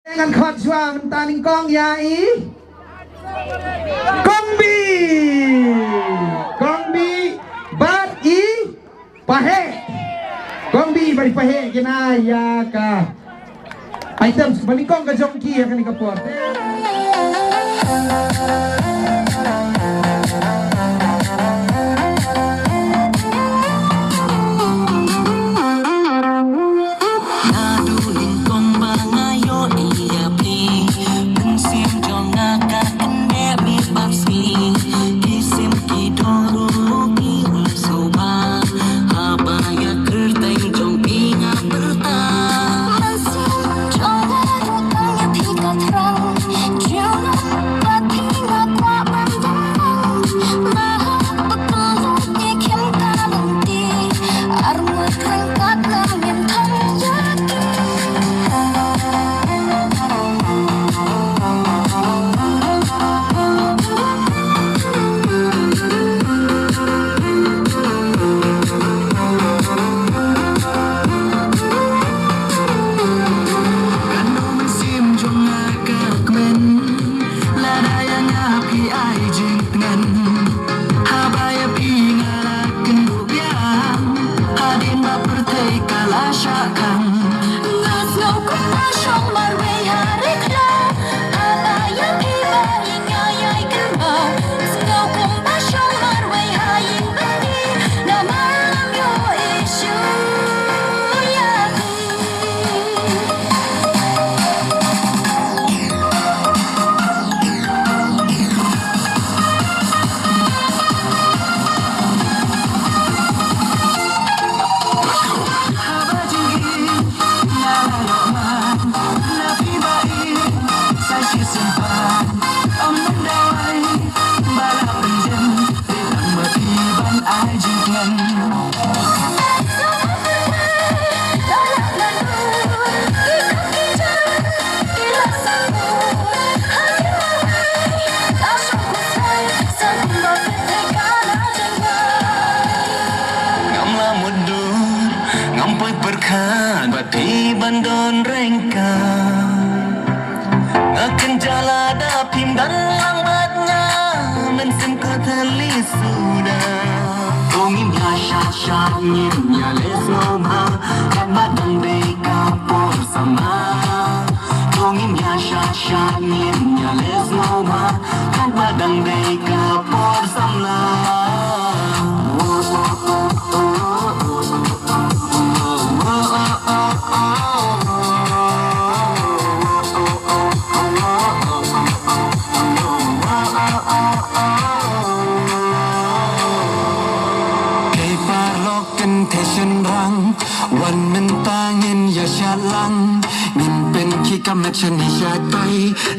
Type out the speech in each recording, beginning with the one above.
Dengan khotbah mentaning kong yai Kongbi bat i pahe Kongbi bari pahe kina ya ka items balik kong ka jongki ya kan ikapor Bandon rengka akan jala dapim dan lambatnya mensim katali sudah tongim ya syah ya lesoma kan badang beka por sama tongim ya syah ya lesoma kan badang beka por samaวันมันตาเงินอย่าชาลังนิ่มเป็นขี้กำนัดฉันให้ชาไป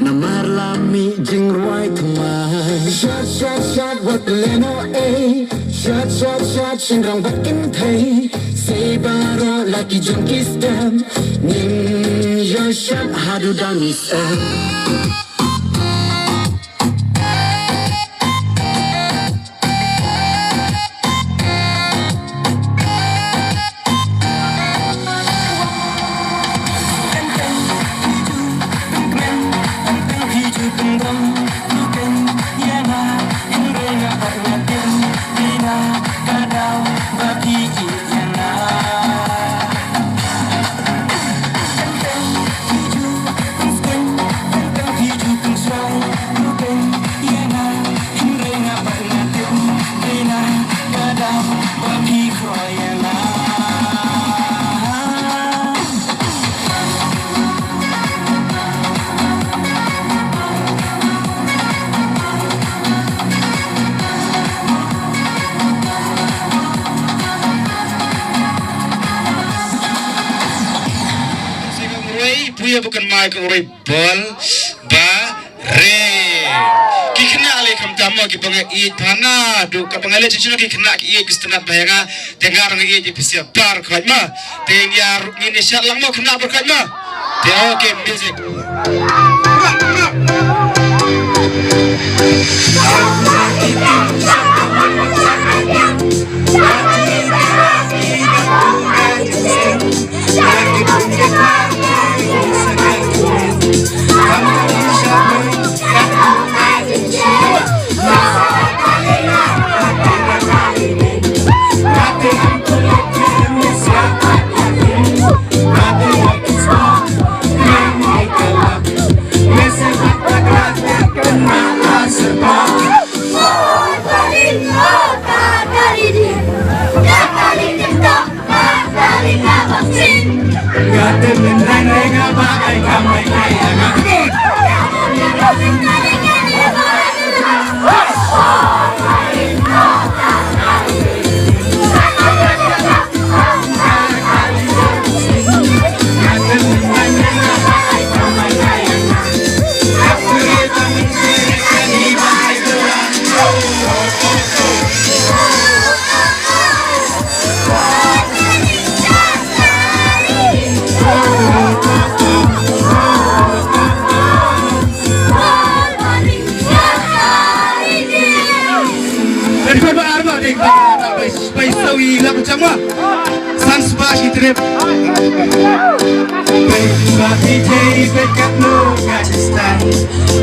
น้ำมาลามีจึงรวยทำไมชัดวัดเลโนเอชัดฉันร้องบักกินไทยเซบารอลักกี้จังกี้สเต็มนิ่มอย่าชัดหาดูดามิสเอPuya bukan Michael Ray Ball ba re kikna ale kam tamo ki panga I thana do ka pangale chichino ki kna ki gistana bayaga tengar ngi ji pisia par khajma teng yar ni sha lang mo kna par khajma te okay music semua. Sang sebagai trip. Baby day bekat no kajistan.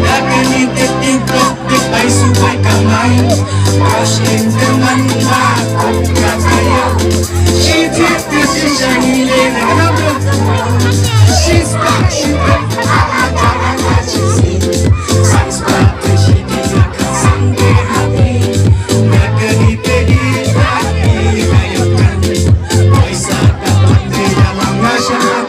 Akan ikut ikut depai suai kamai. Kasih teman aku katanya. She takes decision in another. She's back, she's back. Jangan kasih sih. Sang sebagai she dia kan sangge hati. Akan dipedi hati kayakan. Bisa dapat di dalam masyarakat.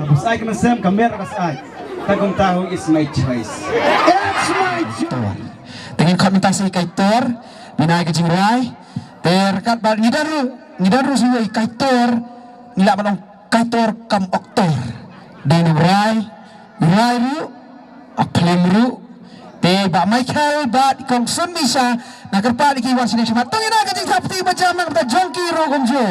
Habis ay kemasam kamera kas ay. Tagong tahu is my choice. It's my Tuan. Dengan komentar saya kaitor, minai ke jingrai, terkat bal ngidaru semua kaitor, nila manong kaitor kam oktor. Dan rai ru, aklem ru, te ba Michael ba kong sun bisa, nakar pa dikiwan sini sama. Tungin na kajing sapti macam nak kita jongki ro gongjo.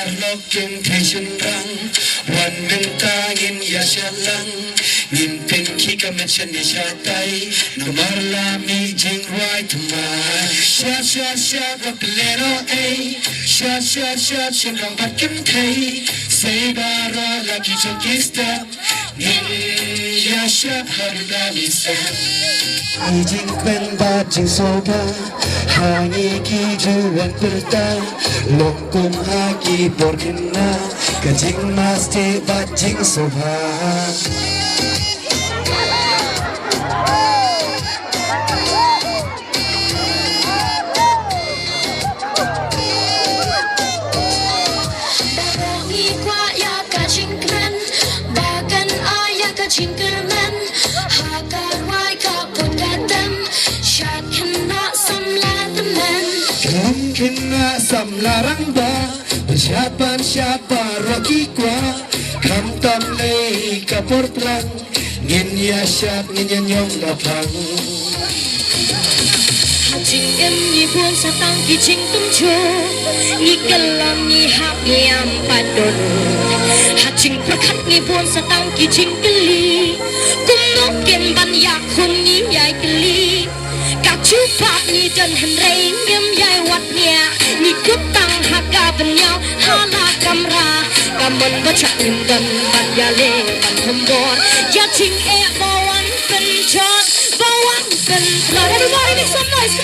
Looking patient rang Wan nang tangin ya sialang Ngin pinki ka mention ni siatay Namar lami jing right man Shot Rock leno ay Shot Siyang bat kim kay Say bara lagi chonki step Ngin ya siya harudami step Ijing kwen ba jing soga Hangi ki juan perta Lokum haki porkina Kajing mas te ba jing soba Kena samlarang ba Siapa roki kwa Kam tam lei kapor plang Ngin ya syap ngin nyong dapang Jing em ni buông sa tang ki jing tum chu Ni kelam ni hap ni am padon Ha jing prakat ni buông sa tang ki jing keli Kum nok ken ban yak khun ni yai keli Các chú bác ni chân hình rây nghiêm yai wat nia Ni cướp tăng ha ca bên nhau ha la camera Cảm ơn bất chắc niềm gần ban ya lê ban hôm bồn Ya ching e bao ăn cần chọn bao ăn cần Lord everybody make some noise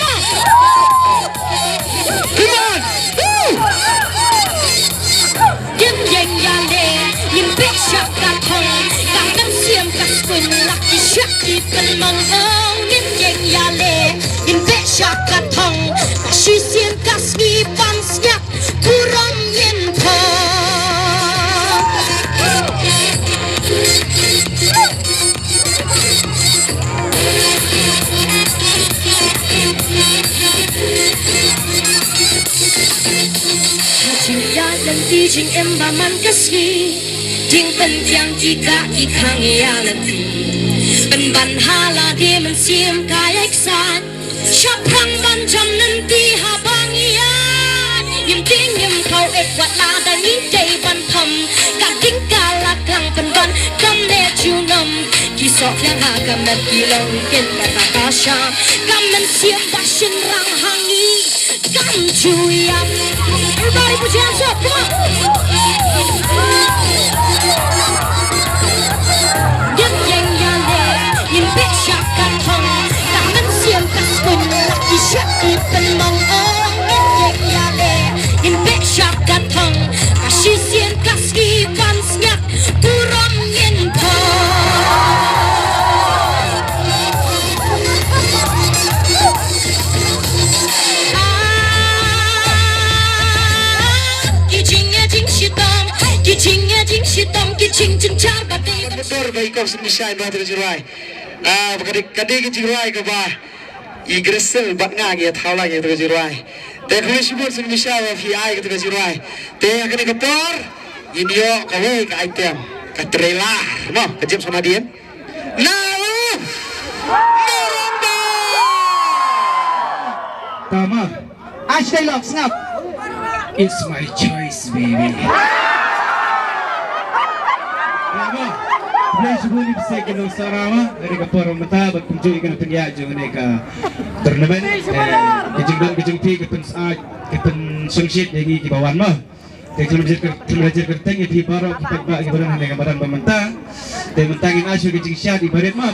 come on Yếm dành ya lê yếm biết chắc cả thong Cảm cân xiêm cả squin lạc đi chắc đi bên mong ông Yếm dành ya lê yếm biết chắc cả thong Cả suy xiên cả ski ban snap kurang yin thong Ching ya lần đi ching em ba man cái ski Ching tân giang chỉ cả chỉ khang ya lần đi Bên ban ha la đi mình xiêm cái ếch sát Shop hang ban chăm nên đi ha bang ya Yếm 所两下个门地龙跟个大大上，个门先把心让行你，敢就呀！Everybody put your hands up, come on! 人人呀嘞，人别下个痛，个门先个滚，一下一分梦哦，人人呀嘞，人别下个痛，个时先个时万snap，不让人痛。Motor baik kau semisai bahat ke jirai. Kadai ke jirai ke bah. Igresel bat ngagi thau lagi ke jirai. Te kau sibuk semisai bah ai ke jirai. Te kadai ke por. Indio kau ke item ke trailer. Mau kejam sama dia. Nah. Tama. Hashtag lock, snap. It's my choice, baby. Tama. Play sebelum ni bisa kita sarama dari kapal mata buat kunjungi kan penjaya jangan ka turnamen. Kejung pi kepen sungsit lagi di bawah mah. Belajar kerteng di baru kita bak ibaran dengan badan pementang. Dan mentangin asyik kejung syah di barat mah.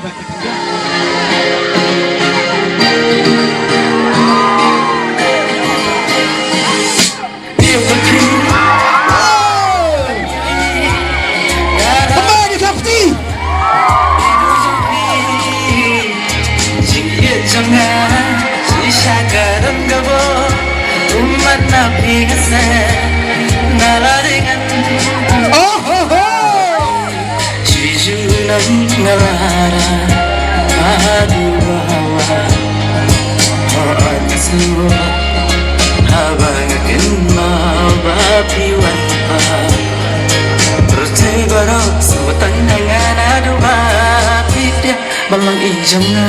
Balang ijamna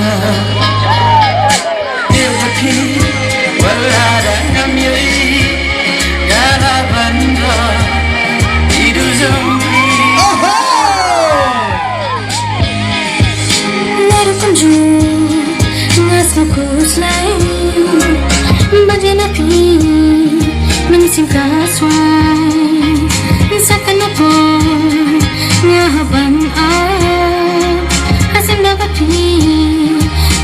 Irvati Wala danam yui Gala bandra Idu zambi Lalu kunju Ngas makus lain Bagian api Mengisim kaswai Sakan apa Ngahaban Hasim dapat pi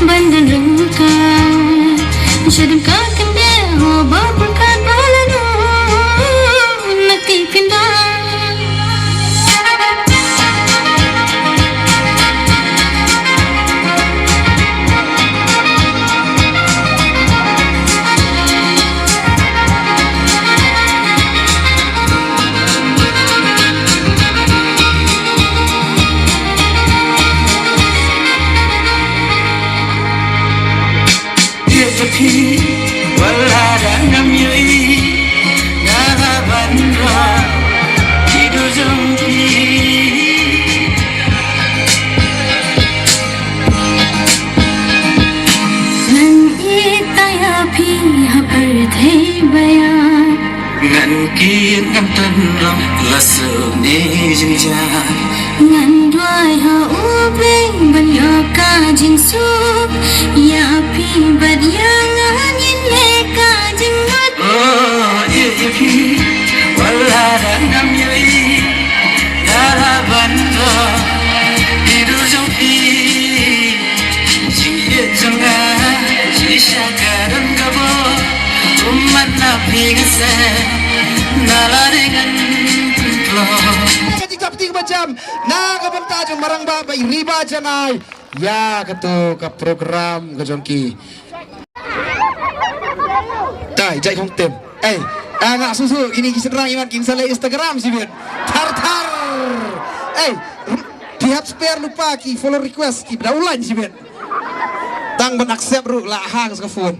Bandan rengkan Syadam kakan dewa Bapangkan balanu Nakti pindah Wala danam yui Gala bandra Idu zambi Ngan itaya pi hapar thay bayan Ngan kian ngam tan rong Lasu ni jengjan Ngan duai ha ube Banyo ka jinsu Ya pi badyangan yin le ka jingat Oh iya pi Wala danam yui Gala bandra Idu zambi Jingye janga Jisha karan gabo Umat nabi ngase Nala dengan kumplo Ketika penting macam na kabanta jeng marang babay riba janay ya ketu ke program kejongki tai jai hong tem ngak susu ini kiserang iman kinsale Instagram sih biar tar pihak spare lupa ki follow request ki daulan sih biar tang ben accept ru lah hang ke phone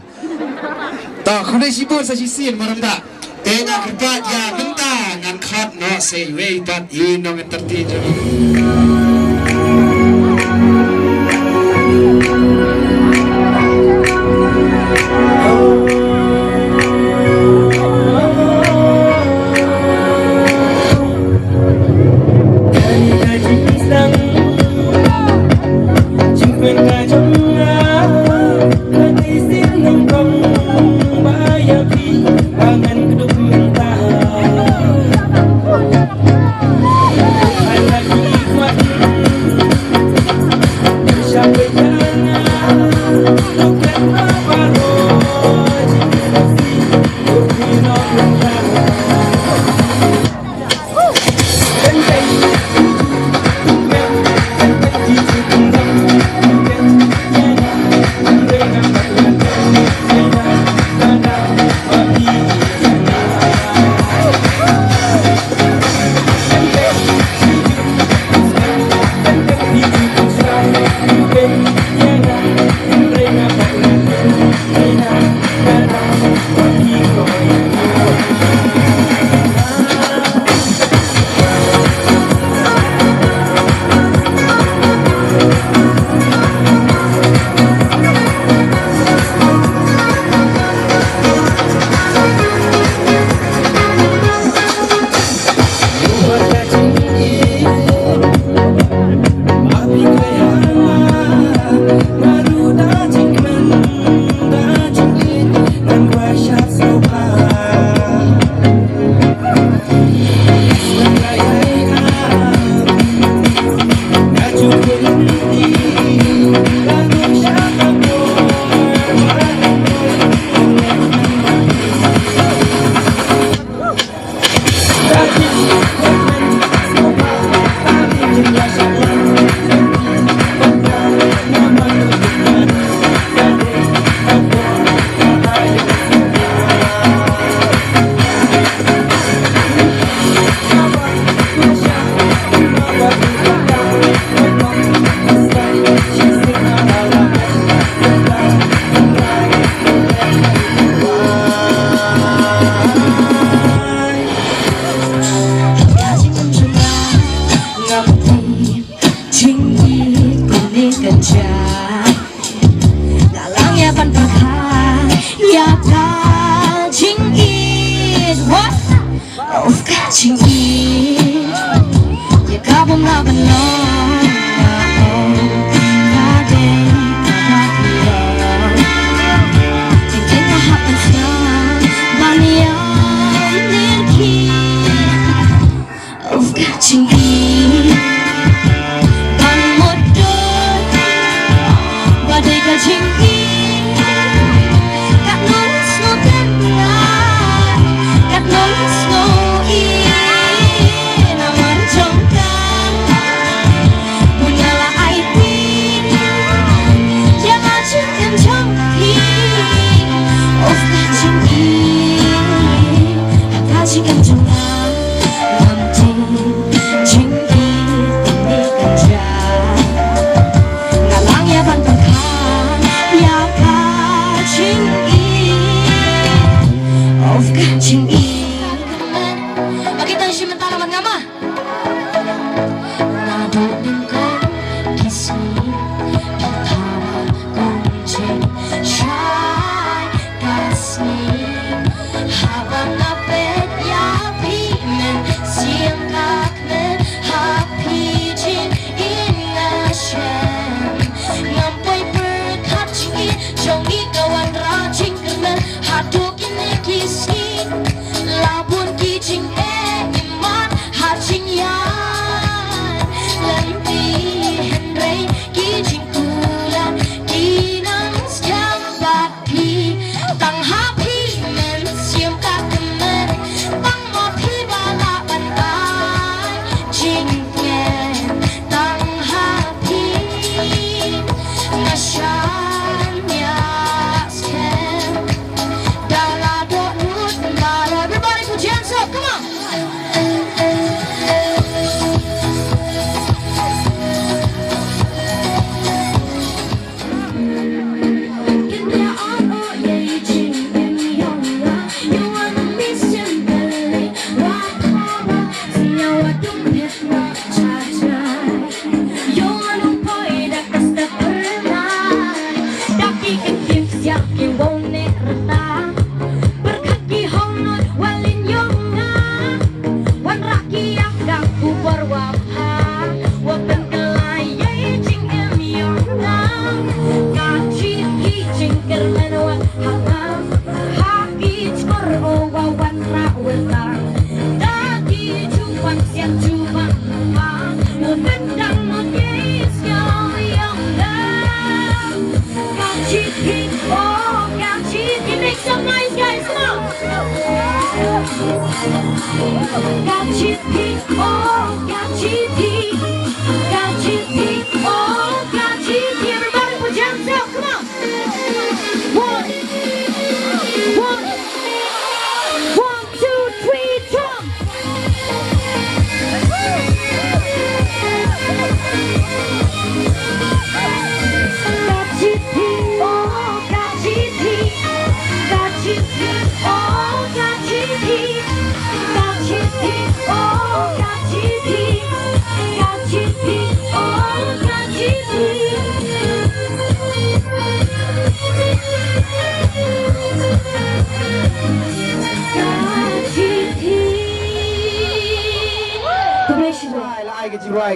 tak kudai sibuk sa sisin marang tak tengah kerbat ya bentang ngan khat no say wait that inong entertain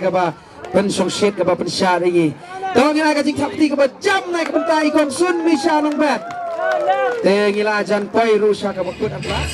cái bà bên sông xét cái bà bên xa đây gì đó nghe cái chính thập thì cái bà jam này cái bên tay còn xuân mi xa nông bẹt thế nghe là jan quay rusa cái bà quên ăn lá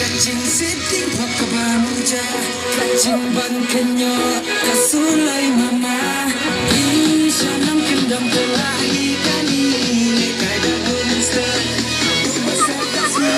Kacing siting pakabamuja, kacing ban kenyo kasulay mama. Isa ng kendang pelahi kani, kada gunster, ubasa kasi.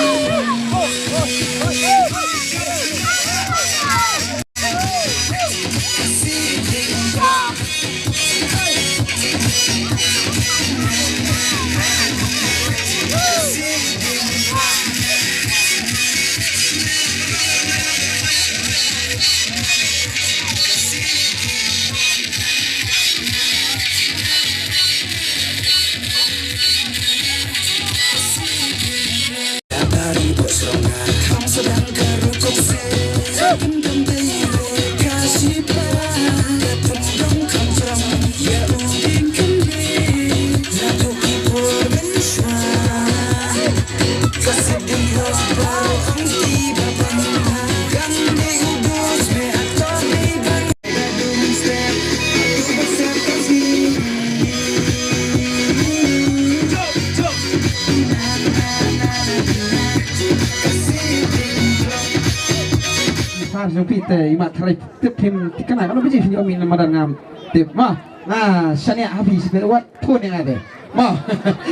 Yung pite imat try tip him tikana kalau biji yo min madan ngam tip ma nah syania habis berwat pun yang ada ma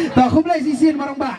tak aku mulai sisin marang ba